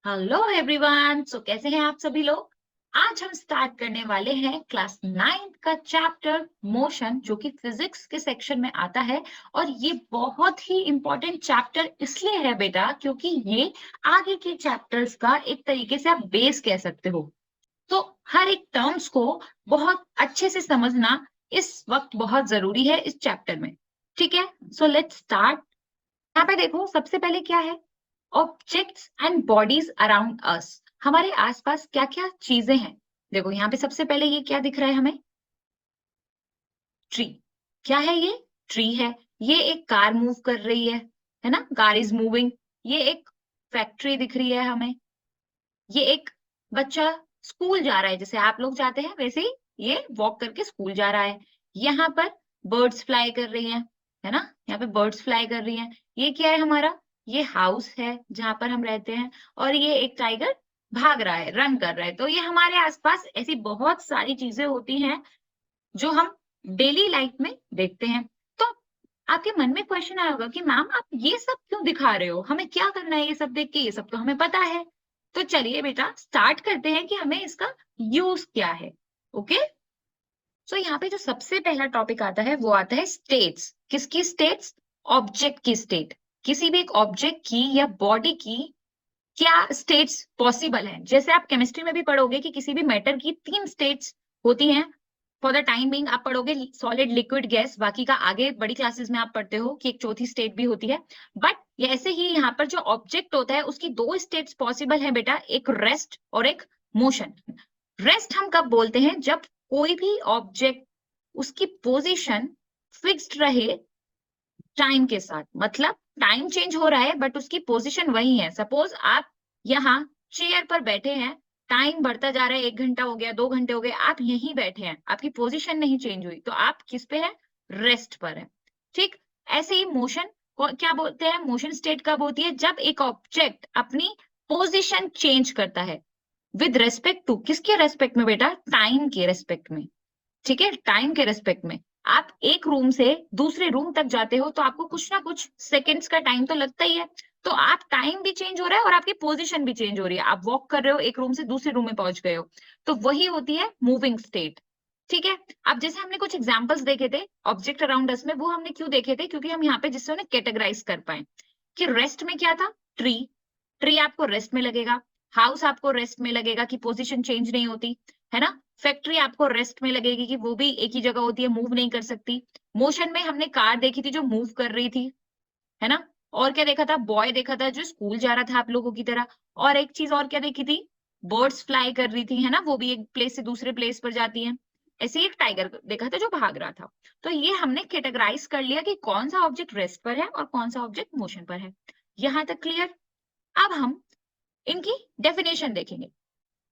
Hello everyone. कैसे हैं आप सभी लोग। आज हम स्टार्ट करने वाले हैं क्लास 9 का चैप्टर मोशन, जो कि फिजिक्स के सेक्शन में आता है। और ये बहुत ही इंपॉर्टेंट चैप्टर इसलिए है बेटा, क्योंकि ये आगे के चैप्टर्स का एक तरीके से आप बेस कह सकते हो। तो हर एक टर्म्स को बहुत अच्छे से समझना इस वक्त बहुत जरूरी है इस चैप्टर में। ठीक है, सो लेट्स स्टार्ट। यहाँ पे देखो, सबसे पहले क्या है, objects and bodies around us. हमारे आसपास क्या क्या चीजें हैं। देखो यहाँ पे सबसे पहले ये क्या दिख रहा है हमें, ट्री। क्या है ये, ट्री है। ये एक कार मूव कर रही है ना, कार इज मूविंग। ये एक फैक्ट्री दिख रही है हमें। ये एक बच्चा स्कूल जा रहा है, जैसे आप लोग जाते हैं वैसे ही ये वॉक करके स्कूल जा रहा है। यहाँ पर बर्ड्स फ्लाई कर रही हैं, है ना, यहाँ पे बर्ड्स फ्लाई कर रही हैं। ये क्या है हमारा, ये हाउस है जहां पर हम रहते हैं। और ये एक टाइगर भाग रहा है, रन कर रहा है। तो ये हमारे आसपास ऐसी बहुत सारी चीजें होती हैं जो हम डेली लाइफ में देखते हैं। तो आपके मन में क्वेश्चन आया होगा कि मैम आप ये सब क्यों दिखा रहे हो, हमें क्या करना है ये सब देख के, ये सब तो हमें पता है। तो चलिए बेटा स्टार्ट करते हैं कि हमें इसका यूज क्या है। ओके, सो यहाँ पे जो सबसे पहला टॉपिक आता है वो आता है स्टेट्स। किसकी स्टेट्स, ऑब्जेक्ट की स्टेट। किसी भी एक ऑब्जेक्ट की या बॉडी की क्या स्टेट्स पॉसिबल है। जैसे आप केमिस्ट्री में भी पढ़ोगे कि किसी भी मैटर की 3 स्टेट्स होती हैं। फॉर द टाइम बिंग आप पढ़ोगे सॉलिड, लिक्विड, गैस। बाकी का आगे बड़ी क्लासेस में आप पढ़ते हो कि एक चौथी स्टेट भी होती है। बट ऐसे ही यहाँ पर जो ऑब्जेक्ट होता है उसकी 2 स्टेट्स पॉसिबल है बेटा, एक रेस्ट और एक मोशन। रेस्ट हम कब बोलते हैं, जब कोई भी ऑब्जेक्ट उसकी पोजीशन फिक्स्ड रहे टाइम के साथ। मतलब टाइम चेंज हो रहा है बट उसकी पोजीशन वही है। सपोज आप यहाँ चेयर पर बैठे हैं, टाइम बढ़ता जा रहा है, 1 घंटा हो गया, 2 घंटे हो गए, आप यहीं बैठे हैं, आपकी पोजीशन नहीं चेंज हुई, तो आप किस पे है, रेस्ट पर है। ठीक, ऐसे ही मोशन को क्या बोलते हैं, मोशन स्टेट कब होती है, जब एक ऑब्जेक्ट अपनी पोजीशन चेंज करता है विद रेस्पेक्ट टू, किसके रेस्पेक्ट में बेटा, टाइम के रेस्पेक्ट में। ठीक है, टाइम के रेस्पेक्ट में। आप एक रूम से दूसरे रूम तक जाते हो तो आपको कुछ ना कुछ सेकंड्स का टाइम तो लगता ही है। तो आप टाइम भी चेंज हो रहा है और आपकी पोजीशन भी चेंज हो रही है, आप वॉक कर रहे हो, एक रूम से दूसरे रूम में पहुंच गए हो। तो वही होती है मूविंग स्टेट। ठीक है, अब जैसे हमने कुछ एग्जांपल्स देखे थे ऑब्जेक्ट अराउंड अस में, वो हमने क्यों देखे थे, क्योंकि हम यहाँ पे जिससे उन्हें कैटेगराइज कर पाए कि रेस्ट में क्या था, ट्री। ट्री आपको रेस्ट में लगेगा, हाउस आपको रेस्ट में लगेगा कि पोजीशन चेंज नहीं होती, है ना। फैक्ट्री आपको रेस्ट में लगेगी कि वो भी एक ही जगह होती है, मूव नहीं कर सकती। मोशन में हमने कार देखी थी जो मूव कर रही थी, है ना। और क्या देखा था, बॉय देखा था जो स्कूल जा रहा था आप लोगों की तरह। और एक चीज और क्या देखी थी, बर्ड्स फ्लाई कर रही थी, है ना, वो भी एक प्लेस से दूसरे प्लेस पर जाती हैं। ऐसे ही एक टाइगर देखा था जो भाग रहा था। तो ये हमने कैटेगराइज कर लिया कि कौन सा ऑब्जेक्ट रेस्ट पर है और कौन सा ऑब्जेक्ट मोशन पर है। यहां तक क्लियर। अब हम इनकी डेफिनेशन देखेंगे।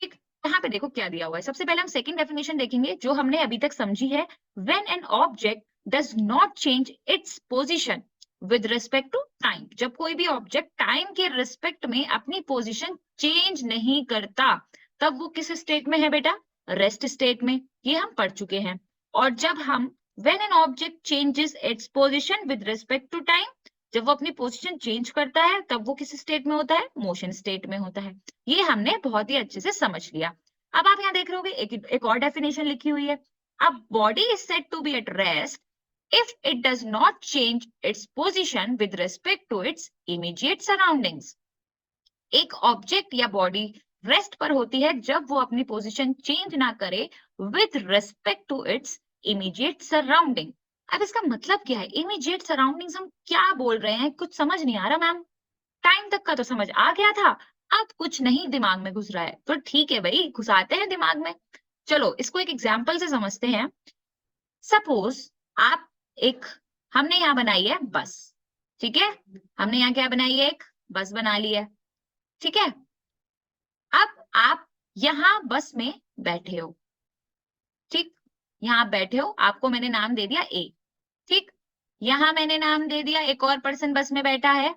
ठीक, यहाँ पे देखो क्या दिया हुआ है। सबसे पहले हम सेकंड डेफिनेशन देखेंगे जो हमने अभी तक समझी है। When an object does not change its position with respect to time, जब कोई भी ऑब्जेक्ट टाइम के रिस्पेक्ट में अपनी पोजीशन चेंज नहीं करता, तब वो किस स्टेट में है बेटा, रेस्ट स्टेट में। ये हम पढ़ चुके हैं। और जब हम when an object changes its position with respect to time, जब वो अपनी पोजीशन चेंज करता है तब वो किस स्टेट में होता है, मोशन स्टेट में होता है। ये हमने बहुत ही अच्छे से समझ लिया। अब आप यहाँ देख रहे होगे एक और डेफिनेशन लिखी हुई है। अब body is said to be at rest if it does not change its position with respect to its immediate surroundings. एक ऑब्जेक्ट या बॉडी रेस्ट पर होती है जब वो अपनी पोजीशन चेंज ना करे with respect to its immediate surrounding. अब इसका मतलब क्या है, इमीडिएट सराउंडिंग्स हम क्या बोल रहे हैं, कुछ समझ नहीं आ रहा मैम। टाइम तक का तो समझ आ गया था, अब कुछ नहीं दिमाग में घुस रहा है। तो ठीक है भाई, घुसाते हैं दिमाग में। चलो इसको एक एग्जांपल से समझते हैं। सपोज आप एक, हमने यहाँ बनाई है बस। ठीक है, हमने यहाँ क्या बनाई है, एक बस बना ली है। ठीक है, अब आप यहाँ बस में बैठे हो। ठीक, यहाँ आप बैठे हो, आपको मैंने नाम दे दिया ए। ठीक, यहाँ मैंने नाम दे दिया, एक और पर्सन बस में बैठा है,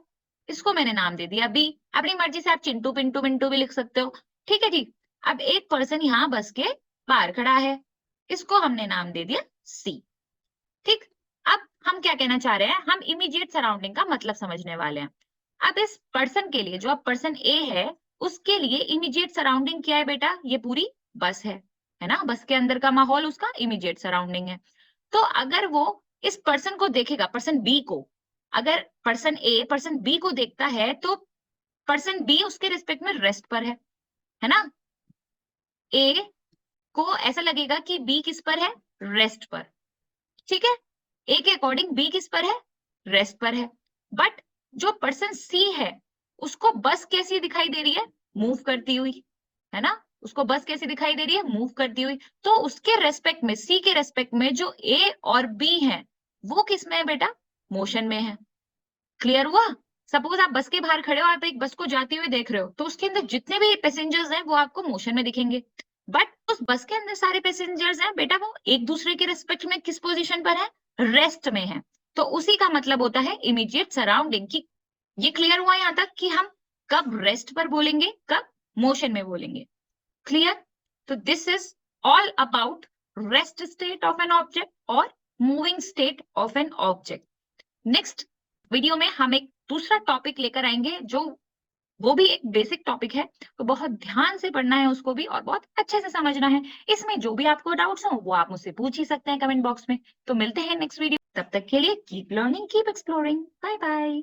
इसको मैंने नाम दे दिया बी। अपनी मर्जी से आप चिंटू पिंटू मिंटू भी लिख सकते हो। ठीक है, ठीक। अब एक पर्सन यहाँ बस के बाहर खड़ा है, इसको हमने नाम दे दिया सी। ठीक, अब हम क्या कहना चाह रहे हैं, हम इमीडिएट सराउंडिंग का मतलब समझने वाले हैं। अब इस पर्सन के लिए, जो अब पर्सन ए है, उसके लिए इमीडिएट सराउंडिंग क्या है बेटा? ये पूरी बस है ना? बस के अंदर का माहौल उसका इमीडिएट सराउंडिंग है। तो अगर वो इस पर्सन को देखेगा, पर्सन बी को, अगर पर्सन ए पर्सन बी को देखता है तो पर्सन बी उसके रिस्पेक्ट में रेस्ट पर है ना? ए को ऐसा लगेगा कि बी किस पर है? रेस्ट पर। ठीक है? ए के अकॉर्डिंग बी किस पर है? रेस्ट पर है। बट जो पर्सन सी है उसको बस कैसी दिखाई दे रही है? मूव करती हुई, है ना? उसको बस कैसी दिखाई दे रही है? मूव करती हुई। तो उसके रेस्पेक्ट में, सी के रेस्पेक्ट में जो ए और बी है वो किस में है बेटा? मोशन में है। क्लियर हुआ? सपोज आप बस के बाहर खड़े हो, आप एक बस को जाते हुए देख रहे हो, तो उसके अंदर जितने भी पैसेंजर्स हैं वो आपको मोशन में दिखेंगे। बट उस बस के अंदर सारे पैसेंजर्स हैं बेटा, वो एक दूसरे के रिस्पेक्ट में किस पोजीशन पर है? रेस्ट में है। तो उसी का मतलब होता है इमीडिएट सराउंडिंग की। ये क्लियर हुआ यहाँ तक कि हम कब रेस्ट पर बोलेंगे, कब मोशन में बोलेंगे? क्लियर? तो this is all about rest state of an object और moving state of an object. Next video में हम एक दूसरा टॉपिक लेकर आएंगे जो वो भी एक बेसिक टॉपिक है, तो बहुत ध्यान से पढ़ना है उसको भी और बहुत अच्छे से समझना है। इसमें जो भी आपको डाउट्स हो वो आप मुझसे पूछ ही सकते हैं कमेंट बॉक्स में। तो मिलते हैं नेक्स्ट वीडियो, तब तक के लिए keep learning, keep exploring, bye bye.